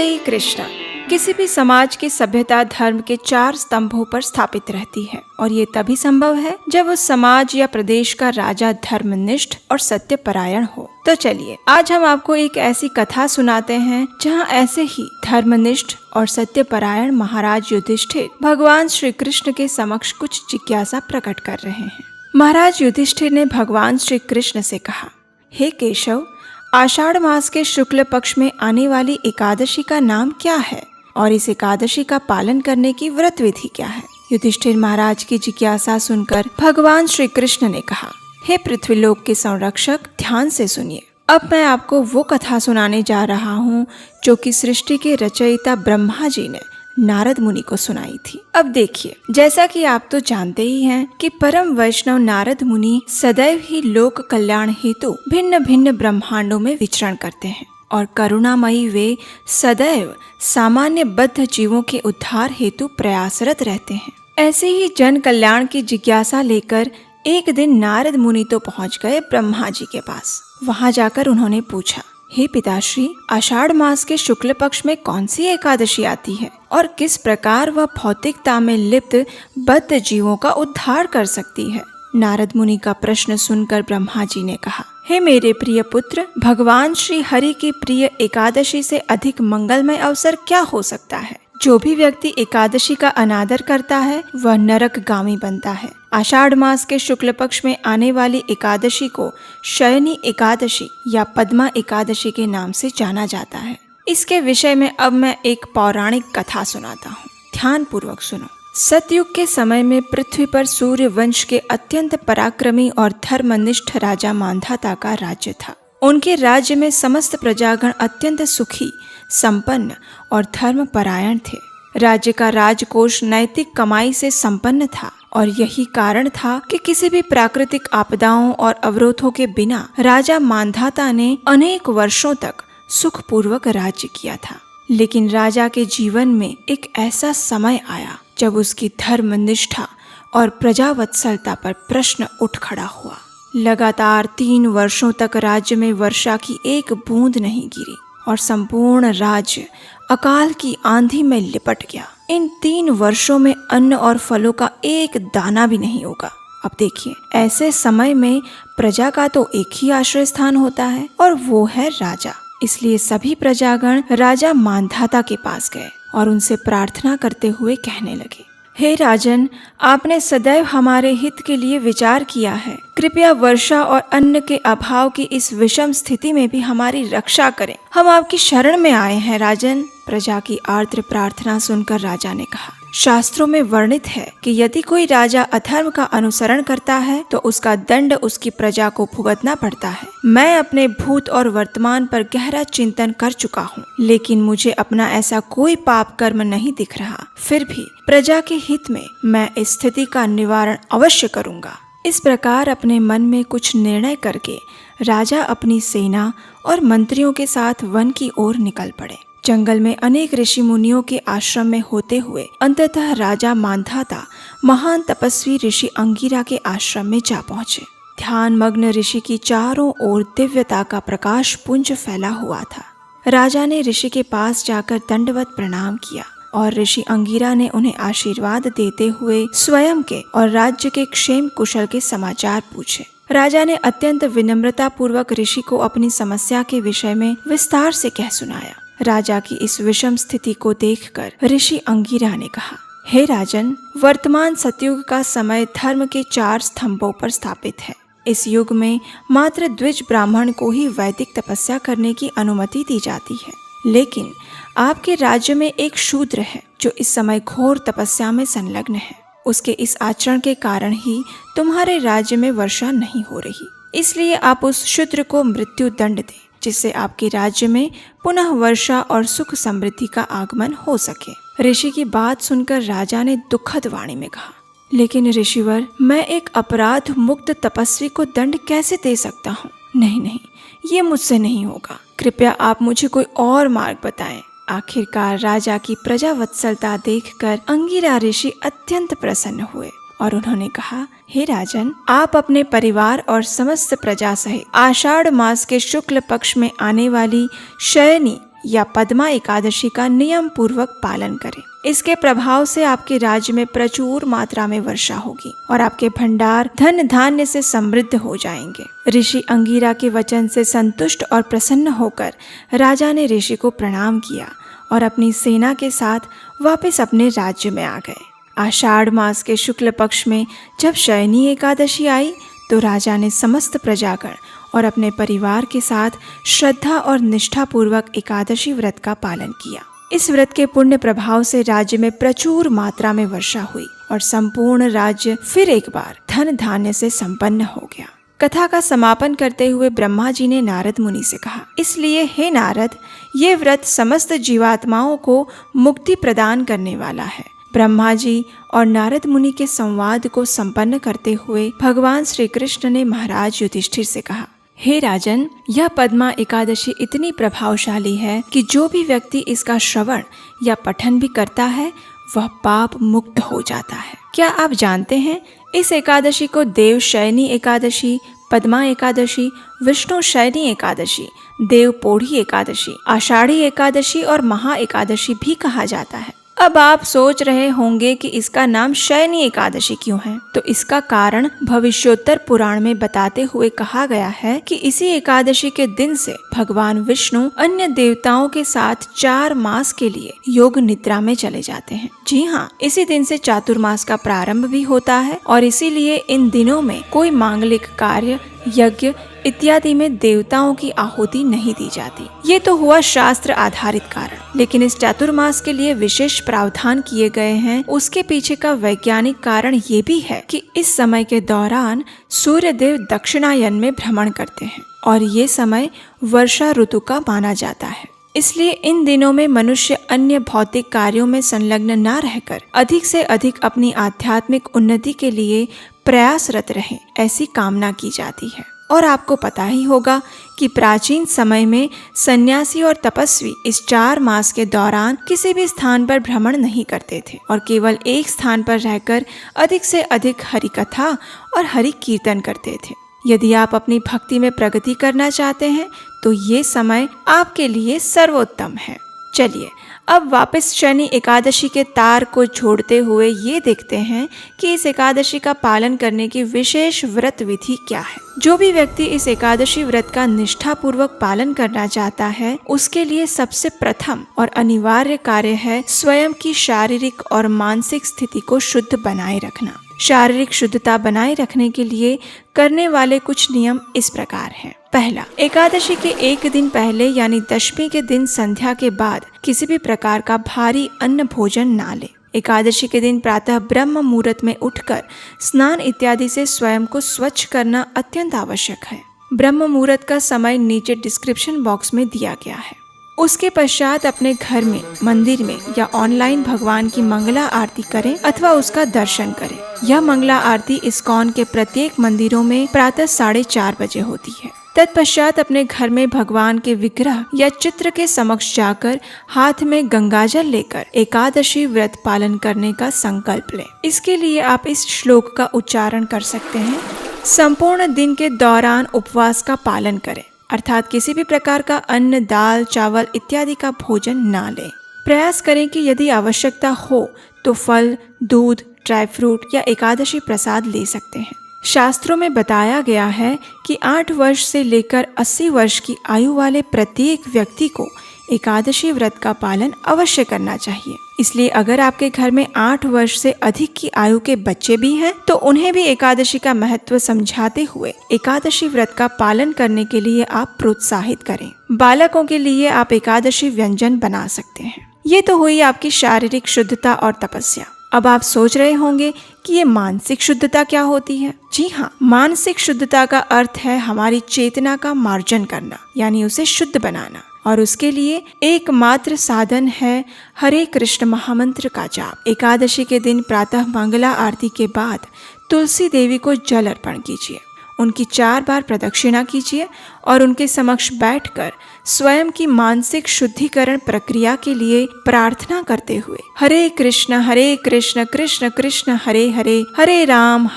हरे कृष्णा। किसी भी समाज की सभ्यता धर्म के 4 स्तंभों पर स्थापित रहती है और ये तभी संभव है जब उस समाज या प्रदेश का राजा धर्मनिष्ठ और सत्यपरायण हो। तो चलिए आज हम आपको एक ऐसी कथा सुनाते हैं जहाँ ऐसे ही धर्मनिष्ठ और सत्यपरायण महाराज युधिष्ठिर भगवान श्री कृष्ण के समक्ष कुछ जिज्ञासा प्रकट कर रहे हैं। महाराज युधिष्ठिर ने भगवान श्री कृष्ण से कहा, हे केशव, आषाढ़ मास के शुक्ल पक्ष में आने वाली एकादशी का नाम क्या है और इस एकादशी का पालन करने की व्रत विधि क्या है? युधिष्ठिर महाराज की जिज्ञासा सुनकर भगवान श्री कृष्ण ने कहा, हे पृथ्वीलोक के संरक्षक, ध्यान से सुनिए। अब मैं आपको वो कथा सुनाने जा रहा हूँ जो कि सृष्टि के रचयिता ब्रह्मा जी ने नारद मुनि को सुनाई थी। अब देखिए, जैसा कि आप तो जानते ही हैं कि परम वैष्णव नारद मुनि सदैव ही लोक कल्याण हेतु भिन्न भिन्न ब्रह्मांडों में विचरण करते हैं और करुणामयी वे सदैव सामान्य बद्ध जीवों के उद्धार हेतु प्रयासरत रहते हैं। ऐसे ही जन कल्याण की जिज्ञासा लेकर एक दिन नारद मुनि तो पहुंच गए ब्रह्मा जी के पास। वहां जाकर उन्होंने पूछा, हे पिताश्री, आषाढ़ मास के शुक्ल पक्ष में कौन सी एकादशी आती है और किस प्रकार वह भौतिकता में लिप्त बद्ध जीवों का उद्धार कर सकती है? नारद मुनि का प्रश्न सुनकर ब्रह्मा जी ने कहा, हे मेरे प्रिय पुत्र, भगवान श्री हरि की प्रिय एकादशी से अधिक मंगलमय अवसर क्या हो सकता है? जो भी व्यक्ति एकादशी का अनादर करता है वह नरकगामी बनता है। आषाढ़ मास के शुक्ल पक्ष में आने वाली एकादशी को शयनी एकादशी या पद्मा एकादशी के नाम से जाना जाता है। इसके विषय में अब मैं एक पौराणिक कथा सुनाता हूँ, ध्यान पूर्वक सुनो। सतयुग के समय में पृथ्वी पर सूर्य वंश के अत्यंत पराक्रमी और धर्मनिष्ठ राजा मांधाता का राज्य था। उनके राज्य में समस्त प्रजागण अत्यंत सुखी, संपन्न और धर्मपरायण थे। राज्य का राजकोष नैतिक कमाई से संपन्न था और यही कारण था कि किसी भी प्राकृतिक आपदाओं और अवरोधों के बिना राजा मांधाता ने अनेक वर्षों तक सुखपूर्वक राज्य किया था। लेकिन राजा के जीवन में एक ऐसा समय आया जब उसकी धर्मनिष्ठा और प्रजावत्सलता पर प्रश्न उठ खड़ा हुआ। लगातार 3 वर्षों तक राज्य में वर्षा की एक बूंद नहीं गिरी और संपूर्ण राज्य अकाल की आंधी में लिपट गया। इन 3 वर्षों में अन्न और फलों का एक दाना भी नहीं होगा। अब देखिए, ऐसे समय में प्रजा का तो एक ही आश्रय स्थान होता है और वो है राजा। इसलिए सभी प्रजागण राजा मांधाता के पास गए और उनसे प्रार्थना करते हुए कहने लगे, हे राजन, आपने सदैव हमारे हित के लिए विचार किया है। कृपया वर्षा और अन्न के अभाव की इस विषम स्थिति में भी हमारी रक्षा करें। हम आपकी शरण में आए हैं राजन। प्रजा की आर्द्र प्रार्थना सुनकर राजा ने कहा, शास्त्रों में वर्णित है कि यदि कोई राजा अधर्म का अनुसरण करता है तो उसका दंड उसकी प्रजा को भुगतना पड़ता है। मैं अपने भूत और वर्तमान पर गहरा चिंतन कर चुका हूँ, लेकिन मुझे अपना ऐसा कोई पाप कर्म नहीं दिख रहा। फिर भी प्रजा के हित में मैं इस स्थिति का निवारण अवश्य करूँगा। इस प्रकार अपने मन में कुछ निर्णय करके राजा अपनी सेना और मंत्रियों के साथ वन की ओर निकल पड़े। जंगल में अनेक ऋषि मुनियों के आश्रम में होते हुए अंततः राजा मांधाता महान तपस्वी ऋषि अंगिरा के आश्रम में जा पहुँचे। ध्यान मग्न ऋषि की चारों ओर दिव्यता का प्रकाश पुंज फैला हुआ था। राजा ने ऋषि के पास जाकर दंडवत प्रणाम किया और ऋषि अंगिरा ने उन्हें आशीर्वाद देते हुए स्वयं के और राज्य के क्षेम कुशल के समाचार पूछे। राजा ने अत्यंत विनम्रता पूर्वक ऋषि को अपनी समस्या के विषय में विस्तार से कह सुनाया। राजा की इस विषम स्थिति को देखकर ऋषि अंगिरा ने कहा, हे राजन, वर्तमान सतयुग का समय धर्म के 4 स्तंभों पर स्थापित है। इस युग में मात्र द्विज ब्राह्मण को ही वैदिक तपस्या करने की अनुमति दी जाती है। लेकिन आपके राज्य में एक शूद्र है जो इस समय घोर तपस्या में संलग्न है। उसके इस आचरण के कारण ही तुम्हारे राज्य में वर्षा नहीं हो रही। इसलिए आप उस शूद्र को मृत्यु दंड दें, जिससे आपके राज्य में पुनः वर्षा और सुख समृद्धि का आगमन हो सके। ऋषि की बात सुनकर राजा ने दुखद वाणी में कहा, लेकिन ऋषिवर, मैं एक अपराध मुक्त तपस्वी को दंड कैसे दे सकता हूँ? नहीं, ये मुझसे नहीं होगा। कृपया आप मुझे कोई और मार्ग बताएं। आखिरकार राजा की प्रजावत्सलता देखकर अंगिरा ऋषि अत्यंत प्रसन्न हुए और उन्होंने कहा, हे राजन, आप अपने परिवार और समस्त प्रजा सहित आषाढ़ मास के शुक्ल पक्ष में आने वाली शयनी या पद्मा एकादशी का नियम पूर्वक पालन करें। इसके प्रभाव से आपके राज्य में प्रचुर मात्रा में वर्षा होगी और आपके भंडार धन धान्य से समृद्ध हो जाएंगे। ऋषि अंगीरा के वचन से संतुष्ट और प्रसन्न होकर राजा ने ऋषि को प्रणाम किया और अपनी सेना के साथ वापस अपने राज्य में आ गए। आषाढ़ मास के शुक्ल पक्ष में जब शयनी एकादशी आई तो राजा ने समस्त प्रजागण और अपने परिवार के साथ श्रद्धा और निष्ठा पूर्वक एकादशी व्रत का पालन किया। इस व्रत के पुण्य प्रभाव से राज्य में प्रचुर मात्रा में वर्षा हुई और संपूर्ण राज्य फिर एक बार धन धान्य से संपन्न हो गया। कथा का समापन करते हुए ब्रह्मा जी ने नारद मुनि से कहा, इसलिए हे नारद, ये व्रत समस्त जीवात्माओं को मुक्ति प्रदान करने वाला है। ब्रह्मा जी और नारद मुनि के संवाद को संपन्न करते हुए भगवान श्री कृष्ण ने महाराज युधिष्ठिर से कहा, हे राजन, यह पद्मा एकादशी इतनी प्रभावशाली है कि जो भी व्यक्ति इसका श्रवण या पठन भी करता है वह पाप मुक्त हो जाता है। क्या आप जानते हैं, इस एकादशी को देव शयनी एकादशी, पद्मा एकादशी, विष्णु शयनी एकादशी, देव पोढ़ी एकादशी, आषाढ़ी एकादशी और महा एकादशी भी कहा जाता है। अब आप सोच रहे होंगे कि इसका नाम शयनी एकादशी क्यों है? तो इसका कारण भविष्योत्तर पुराण में बताते हुए कहा गया है कि इसी एकादशी के दिन से भगवान विष्णु अन्य देवताओं के साथ 4 मास के लिए योग निद्रा में चले जाते हैं। जी हाँ, इसी दिन से चातुर्मास का प्रारंभ भी होता है और इसीलिए इन दिनों में कोई मांगलिक कार्य, यज्ञ इत्यादि में देवताओं की आहुति नहीं दी जाती। ये तो हुआ शास्त्र आधारित कारण, लेकिन इस चातुर्मास के लिए विशेष प्रावधान किए गए हैं। उसके पीछे का वैज्ञानिक कारण ये भी है कि इस समय के दौरान सूर्य देव दक्षिणायन में भ्रमण करते हैं और ये समय वर्षा ऋतु का माना जाता है। इसलिए इन दिनों में मनुष्य अन्य भौतिक कार्यों में संलग्न न रहकर अधिक से अधिक अपनी आध्यात्मिक उन्नति के लिए प्रयासरत रहे, ऐसी कामना की जाती है। और आपको पता ही होगा कि प्राचीन समय में सन्यासी और तपस्वी इस 4 मास के दौरान किसी भी स्थान पर भ्रमण नहीं करते थे और केवल एक स्थान पर रहकर अधिक से अधिक हरि कथा और हरि कीर्तन करते थे। यदि आप अपनी भक्ति में प्रगति करना चाहते हैं तो ये समय आपके लिए सर्वोत्तम है। चलिए अब वापस शनि एकादशी के तार को जोड़ते हुए ये देखते हैं कि इस एकादशी का पालन करने की विशेष व्रत विधि क्या है। जो भी व्यक्ति इस एकादशी व्रत का निष्ठा पूर्वक पालन करना चाहता है उसके लिए सबसे प्रथम और अनिवार्य कार्य है स्वयं की शारीरिक और मानसिक स्थिति को शुद्ध बनाए रखना। शारीरिक शुद्धता बनाए रखने के लिए करने वाले कुछ नियम इस प्रकार हैं। पहला, एकादशी के एक दिन पहले यानी दशमी के दिन संध्या के बाद किसी भी प्रकार का भारी अन्न भोजन ना ले। एकादशी के दिन प्रातः ब्रह्म मुहूर्त में उठकर स्नान इत्यादि से स्वयं को स्वच्छ करना अत्यंत आवश्यक है। ब्रह्म मुहूर्त का समय नीचे डिस्क्रिप्शन बॉक्स में दिया गया है। उसके पश्चात अपने घर में, मंदिर में या ऑनलाइन भगवान की मंगला आरती करें अथवा उसका दर्शन करें। यह मंगला आरती इस्कॉन के प्रत्येक मंदिरों में प्रातः 4:30 बजे होती है। तत्पश्चात अपने घर में भगवान के विग्रह या चित्र के समक्ष जाकर हाथ में गंगाजल लेकर एकादशी व्रत पालन करने का संकल्प लें। इसके लिए आप इस श्लोक का उच्चारण कर सकते हैं। संपूर्ण दिन के दौरान उपवास का पालन करें, अर्थात किसी भी प्रकार का अन्न, दाल, चावल इत्यादि का भोजन ना लें। प्रयास करें कि यदि आवश्यकता हो तो फल, दूध, ड्राई फ्रूट या एकादशी प्रसाद ले सकते हैं। शास्त्रों में बताया गया है कि 8 वर्ष से लेकर 80 वर्ष की आयु वाले प्रत्येक व्यक्ति को एकादशी व्रत का पालन अवश्य करना चाहिए। इसलिए अगर आपके घर में 8 वर्ष से अधिक की आयु के बच्चे भी हैं तो उन्हें भी एकादशी का महत्व समझाते हुए एकादशी व्रत का पालन करने के लिए आप प्रोत्साहित करें। बालकों के लिए आप एकादशी व्यंजन बना सकते हैं। ये तो हुई आपकी शारीरिक शुद्धता और तपस्या। अब आप सोच रहे होंगे कि ये मानसिक शुद्धता क्या होती है। जी हाँ, मानसिक शुद्धता का अर्थ है हमारी चेतना का मार्जन करना, यानी उसे शुद्ध बनाना। और उसके लिए एकमात्र साधन है हरे कृष्ण महामंत्र का जाप। एकादशी के दिन प्रातः मंगला आरती के बाद तुलसी देवी को जल अर्पण कीजिए, उनकी 4 बार प्रदक्षिणा कीजिए और उनके समक्ष बैठकर स्वयं की मानसिक शुद्धिकरण प्रक्रिया के लिए प्रार्थना करते हुए हरे कृष्ण कृष्ण कृष्ण हरे हरे, हरे राम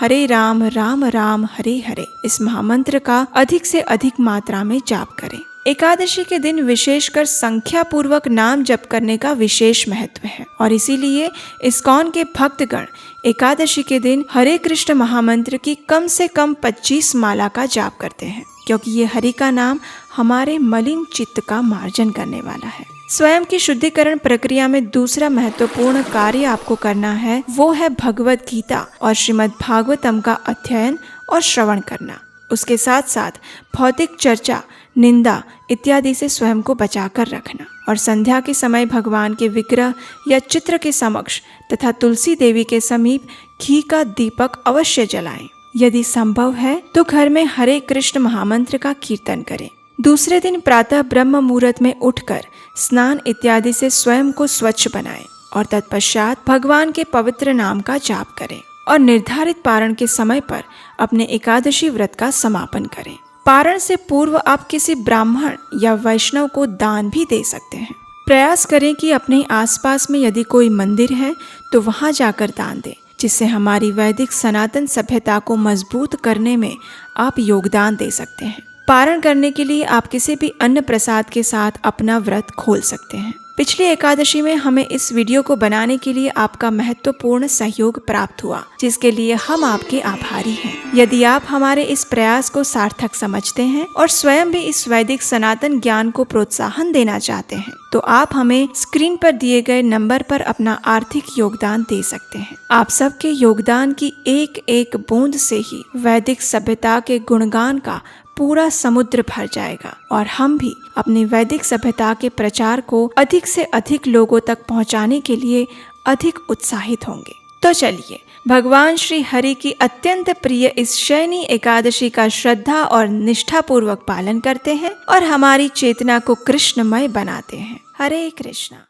राम राम हरे हरे इस महामंत्र का अधिक से अधिक मात्रा में जाप करें। एकादशी के दिन विशेषकर संख्या पूर्वक नाम जप करने का विशेष महत्व है और इसीलिए इस्कॉन के भक्तगण एकादशी के दिन हरे कृष्ण महामंत्र की कम से कम 25 माला का जाप करते हैं, क्योंकि ये हरि का नाम हमारे मलिन चित्त का मार्जन करने वाला है। स्वयं की शुद्धिकरण प्रक्रिया में दूसरा महत्वपूर्ण कार्य आपको करना है, वो है भगवत गीता और श्रीमद् भागवतम का अध्ययन और श्रवण करना। उसके साथ साथ भौतिक चर्चा, निंदा इत्यादि से स्वयं को बचाकर रखना और संध्या के समय भगवान के विग्रह या चित्र के समक्ष तथा तुलसी देवी के समीप घी का दीपक अवश्य जलाएं। यदि संभव है तो घर में हरे कृष्ण महामंत्र का कीर्तन करें। दूसरे दिन प्रातः ब्रह्म मुहूर्त में उठकर स्नान इत्यादि से स्वयं को स्वच्छ बनाएं और तत्पश्चात भगवान के पवित्र नाम का जाप करें और निर्धारित पारण के समय पर अपने एकादशी व्रत का समापन करें। पारण से पूर्व आप किसी ब्राह्मण या वैष्णव को दान भी दे सकते हैं। प्रयास करें कि अपने आसपास में यदि कोई मंदिर है तो वहां जाकर दान दें, जिससे हमारी वैदिक सनातन सभ्यता को मजबूत करने में आप योगदान दे सकते हैं। पारण करने के लिए आप किसी भी अन्न प्रसाद के साथ अपना व्रत खोल सकते हैं। पिछली एकादशी में हमें इस वीडियो को बनाने के लिए आपका महत्वपूर्ण सहयोग प्राप्त हुआ, जिसके लिए हम आपके आभारी हैं। यदि आप हमारे इस प्रयास को सार्थक समझते हैं और स्वयं भी इस वैदिक सनातन ज्ञान को प्रोत्साहन देना चाहते हैं, तो आप हमें स्क्रीन पर दिए गए नंबर पर अपना आर्थिक योगदान दे सकते हैं। आप सबके योगदान की एक एक बूंद से ही वैदिक सभ्यता के गुणगान का पूरा समुद्र भर जाएगा और हम भी अपनी वैदिक सभ्यता के प्रचार को अधिक से अधिक लोगों तक पहुंचाने के लिए अधिक उत्साहित होंगे। तो चलिए भगवान श्री हरि की अत्यंत प्रिय इस शयनी एकादशी का श्रद्धा और निष्ठा पूर्वक पालन करते हैं और हमारी चेतना को कृष्णमय बनाते हैं। हरे कृष्णा।